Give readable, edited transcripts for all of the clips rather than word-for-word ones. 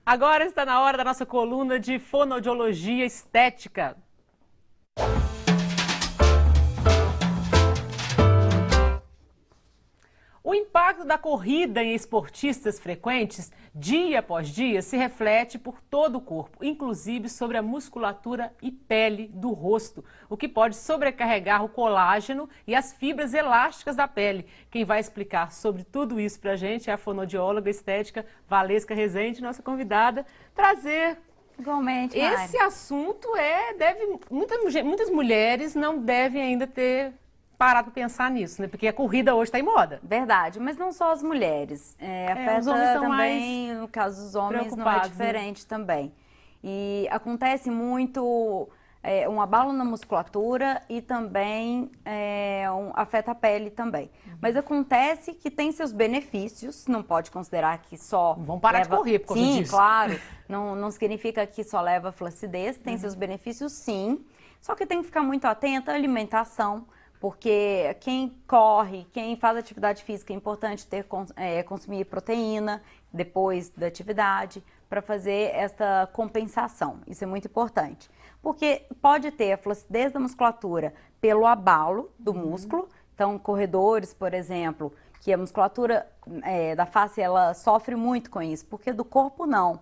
Agora está na hora da nossa coluna de fonoaudiologia estética. O impacto da corrida em esportistas frequentes, dia após dia, se reflete por todo o corpo, inclusive sobre a musculatura e pele do rosto, o que pode sobrecarregar o colágeno e as fibras elásticas da pele. Quem vai explicar sobre tudo isso para a gente é a fonoaudióloga estética Valesca Rezende, nossa convidada, trazer... Igualmente, Mari. Esse assunto muitas mulheres não devem ainda ter parado para pensar nisso, né? Porque a corrida hoje está em moda. Verdade, mas não só as mulheres. Afeta os homens também, no caso dos homens, não é diferente também. E acontece muito um abalo na musculatura e também afeta a pele também. Mas acontece que tem seus benefícios, não pode considerar que só vão parar de correr por causa disso. Sim, claro. Não significa que só leva flacidez, tem seus benefícios sim. Só que tem que ficar muito atenta à alimentação, porque quem corre, quem faz atividade física, é importante consumir proteína depois da atividade para fazer essa compensação. Isso é muito importante. Porque pode ter a flacidez da musculatura pelo abalo do músculo. Então, corredores, por exemplo, que a musculatura da face ela sofre muito com isso, porque do corpo não.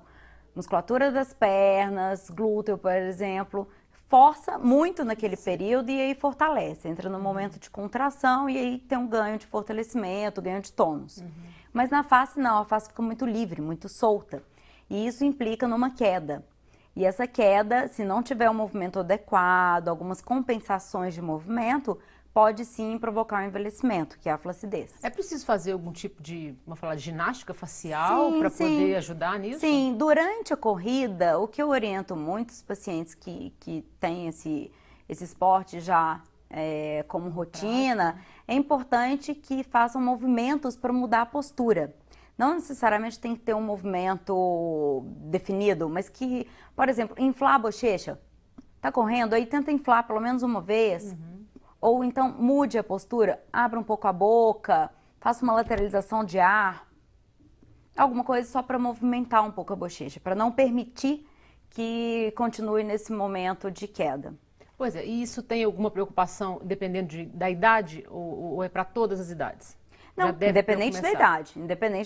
Musculatura das pernas, glúteo, por exemplo, força muito naquele período e aí fortalece. Entra no momento de contração e aí tem um ganho de fortalecimento, ganho de tônus. Mas na face não, a face fica muito livre, muito solta. E isso implica numa queda. E essa queda, se não tiver um movimento adequado, algumas compensações de movimento, pode sim provocar um envelhecimento, que é a flacidez. É preciso fazer algum tipo de, vamos falar, de ginástica facial para poder ajudar nisso? Sim, durante a corrida, o que eu oriento muitos pacientes que têm esse esporte já como rotina, é importante que façam movimentos para mudar a postura. Não necessariamente tem que ter um movimento definido, mas que, por exemplo, inflar a bochecha. Tá correndo, aí tenta inflar pelo menos uma vez. Ou então mude a postura, abra um pouco a boca, faça uma lateralização de ar. Alguma coisa só para movimentar um pouco a bochecha, para não permitir que continue nesse momento de queda. Pois é, e isso tem alguma preocupação dependendo da idade ou é para todas as idades? Não, independente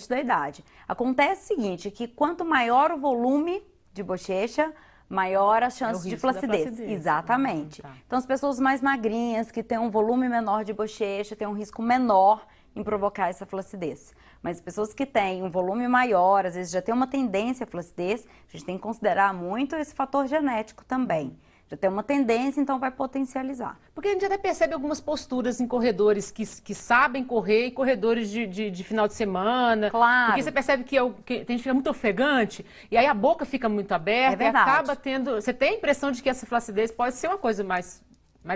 da idade. Acontece o seguinte, que quanto maior o volume de bochecha, maior as chances de flacidez. Exatamente. Então, as pessoas mais magrinhas, que têm um volume menor de bochecha, têm um risco menor em provocar essa flacidez. Mas as pessoas que têm um volume maior, às vezes já tem uma tendência à flacidez, a gente tem que considerar muito esse fator genético também. Já tem uma tendência, então vai potencializar. Porque a gente até percebe algumas posturas em corredores que sabem correr e corredores de final de semana. Claro. Porque você percebe que tem gente que fica muito ofegante e aí a boca fica muito aberta e acaba tendo... Você tem a impressão de que essa flacidez pode ser uma coisa mais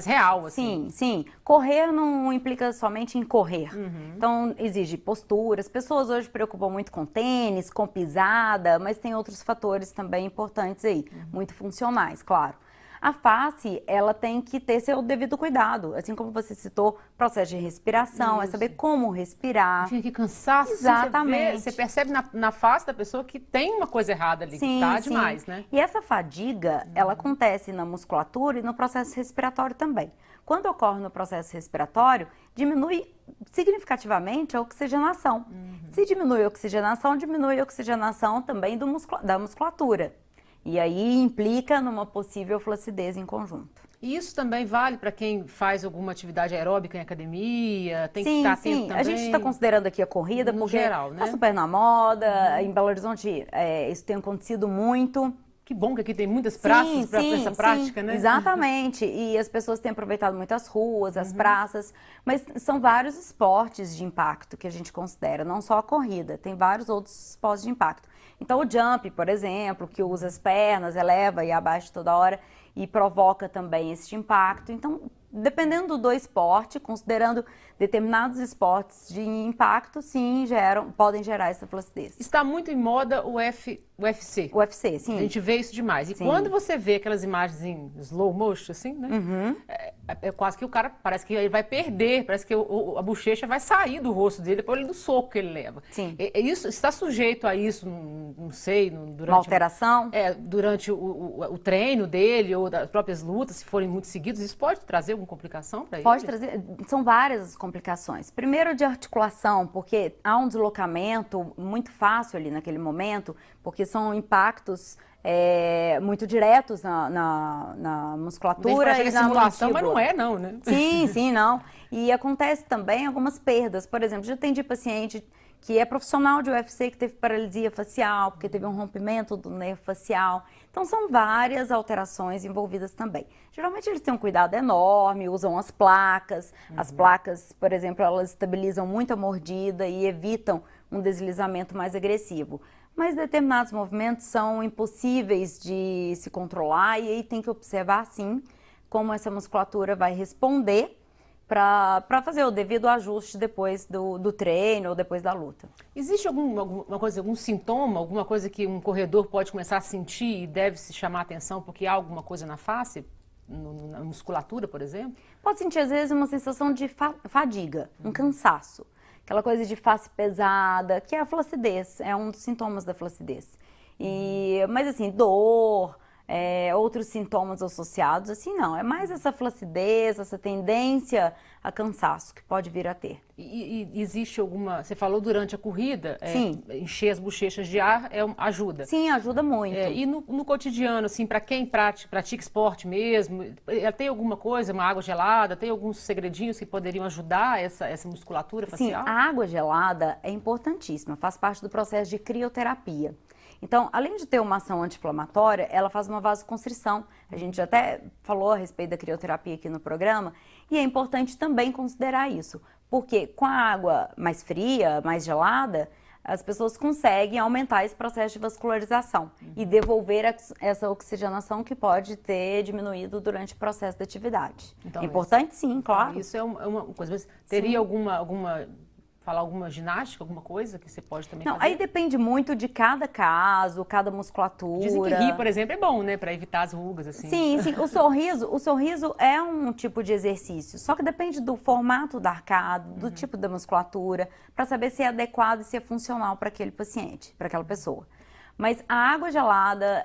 real, assim. Sim. Correr não implica somente em correr. Então, exige postura. As pessoas hoje se preocupam muito com tênis, com pisada, mas tem outros fatores também importantes aí, muito funcionais, claro. A face, ela tem que ter seu devido cuidado, assim como você citou, processo de respiração, é saber como respirar. Fica que cansaço. Exatamente. Você percebe na face da pessoa que tem uma coisa errada ali, que tá demais, né? E essa fadiga, ela acontece na musculatura e no processo respiratório também. Quando ocorre no processo respiratório, diminui significativamente a oxigenação. Se diminui a oxigenação também da musculatura. E aí implica numa possível flacidez em conjunto. E isso também vale para quem faz alguma atividade aeróbica em academia? Tem que estar atento também? A gente está considerando aqui a corrida porque está super na moda, em Belo Horizonte isso tem acontecido muito. Que bom que aqui tem muitas praças para essa prática, né? Exatamente. E as pessoas têm aproveitado muito as ruas, as praças. Mas são vários esportes de impacto que a gente considera, não só a corrida. Tem vários outros esportes de impacto. Então o jump, por exemplo, que usa as pernas, eleva e abaixa toda hora e provoca também esse impacto. Então, dependendo do esporte, considerando determinados esportes de impacto, sim, podem gerar essa flacidez. Está muito em moda o UFC. O UFC, sim. A gente vê isso demais. E sim. quando você vê aquelas imagens em slow motion, assim, né? É quase que o cara parece que ele vai perder, parece que a bochecha vai sair do rosto dele depois do soco que ele leva. Sim. Isso está sujeito a isso, não sei, durante uma alteração? Durante o treino dele ou das próprias lutas, se forem muito seguidos, isso pode trazer alguma complicação para ele? Pode trazer, são várias as complicações. Primeiro de articulação, porque há um deslocamento muito fácil ali naquele momento, porque são impactos muito diretos na musculatura e na simulação, mas não mandíbula. não, né? Sim, sim, não. E acontece também algumas perdas. Por exemplo, já atendi paciente que é profissional de UFC que teve paralisia facial, porque teve um rompimento do nervo facial. Então, são várias alterações envolvidas também. Geralmente, eles têm um cuidado enorme, usam as placas. As placas, por exemplo, elas estabilizam muito a mordida e evitam um deslizamento mais agressivo. Mas determinados movimentos são impossíveis de se controlar e aí tem que observar, sim, como essa musculatura vai responder para fazer o devido ajuste depois do treino ou depois da luta. Existe algum sintoma, alguma coisa que um corredor pode começar a sentir e deve se chamar a atenção porque há alguma coisa na face, na musculatura, por exemplo? Pode sentir, às vezes, uma sensação de fadiga, um cansaço. Aquela coisa de face pesada, que é a flacidez, é um dos sintomas da flacidez. Mas assim, dor, outros sintomas associados, assim não. É mais essa flacidez, essa tendência a cansaço que pode vir a ter. E existe alguma... Você falou durante a corrida, Sim. Encher as bochechas de ar ajuda. Sim, ajuda muito. E no cotidiano, assim, para quem pratica esporte mesmo, tem alguma coisa, uma água gelada, tem alguns segredinhos que poderiam ajudar essa musculatura facial? Sim, a água gelada é importantíssima, faz parte do processo de crioterapia. Então, além de ter uma ação anti-inflamatória, ela faz uma vasoconstrição. A gente já até falou a respeito da crioterapia aqui no programa, e é importante também considerar isso, porque com a água mais fria, mais gelada, as pessoas conseguem aumentar esse processo de vascularização e devolver essa oxigenação que pode ter diminuído durante o processo da atividade. Então, é importante, sim, claro. Isso é uma coisa, mas teria alguma ginástica, alguma coisa que você pode também fazer? Aí depende muito de cada caso, cada musculatura. Dizem que rir, por exemplo, é bom, né? Para evitar as rugas, assim. Sim. O sorriso é um tipo de exercício, só que depende do formato da arcada, do tipo da musculatura, para saber se é adequado e se é funcional para aquele paciente, para aquela pessoa. Mas a água gelada,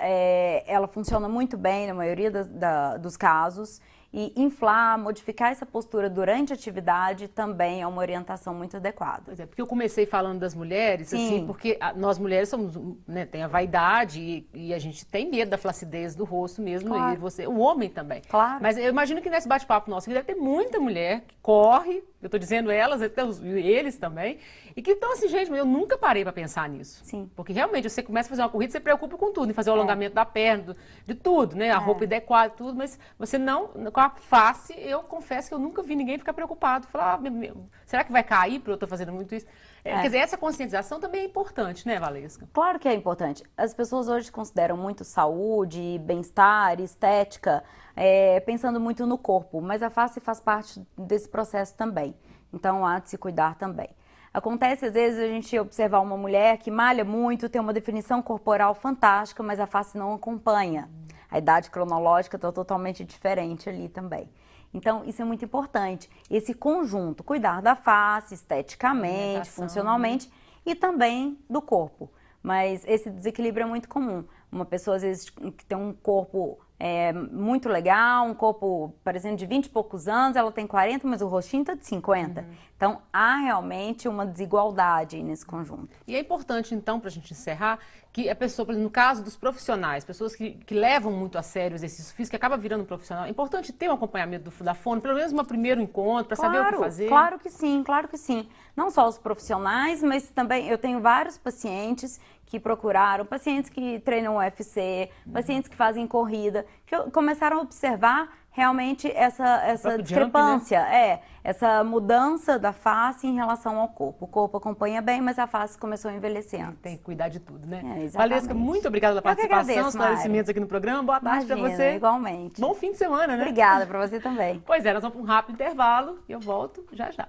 ela funciona muito bem na maioria dos casos. E inflar, modificar essa postura durante a atividade também é uma orientação muito adequada. Pois é, porque eu comecei falando das mulheres, Sim. assim, porque nós mulheres somos, né, tem a vaidade e a gente tem medo da flacidez do rosto mesmo, claro. O homem também. Claro. Mas eu imagino que nesse bate-papo nosso deve ter muita mulher que corre, eu tô dizendo elas, até eles também, e que estão assim, gente, eu nunca parei para pensar nisso. Sim. Porque realmente você começa a fazer uma corrida, você se preocupa com tudo, em fazer o alongamento da perna, de tudo, né? A roupa adequada, tudo, mas você não, com a face, eu confesso que eu nunca vi ninguém ficar preocupado, falar, será que vai cair porque eu estou fazendo muito isso? Quer dizer, essa conscientização também é importante, né, Valesca? Claro que é importante. As pessoas hoje consideram muito saúde, bem-estar, estética, pensando muito no corpo, mas a face faz parte desse processo também. Então, há de se cuidar também. Acontece, às vezes, a gente observar uma mulher que malha muito, tem uma definição corporal fantástica, mas a face não acompanha. A idade cronológica está totalmente diferente ali também. Então, isso é muito importante. Esse conjunto, cuidar da face, esteticamente, funcionalmente, e também do corpo. Mas esse desequilíbrio é muito comum. Uma pessoa, às vezes, que tem um corpo muito legal, um corpo parecendo de 20 e poucos anos, ela tem 40, mas o rostinho está de 50. Então, há realmente uma desigualdade nesse conjunto. E é importante, então, para a gente encerrar, que a pessoa, no caso dos profissionais, pessoas que levam muito a sério o exercício físico, que acaba virando profissional, é importante ter um acompanhamento da fono, pelo menos um primeiro encontro, para saber o que fazer? Claro que sim, claro que sim. Não só os profissionais, mas também eu tenho vários pacientes que procuraram, pacientes que treinam UFC, pacientes que fazem corrida, que começaram a observar realmente essa discrepância, jump, né? Essa mudança da face em relação ao corpo. O corpo acompanha bem, mas a face começou a envelhecer antes. Tem que cuidar de tudo, né? Valesca, muito obrigada pela participação, esclarecimentos aqui no programa. Boa tarde para você. Igualmente. Bom fim de semana, né? Obrigada para você também. Pois é, nós vamos para um rápido intervalo e eu volto já já.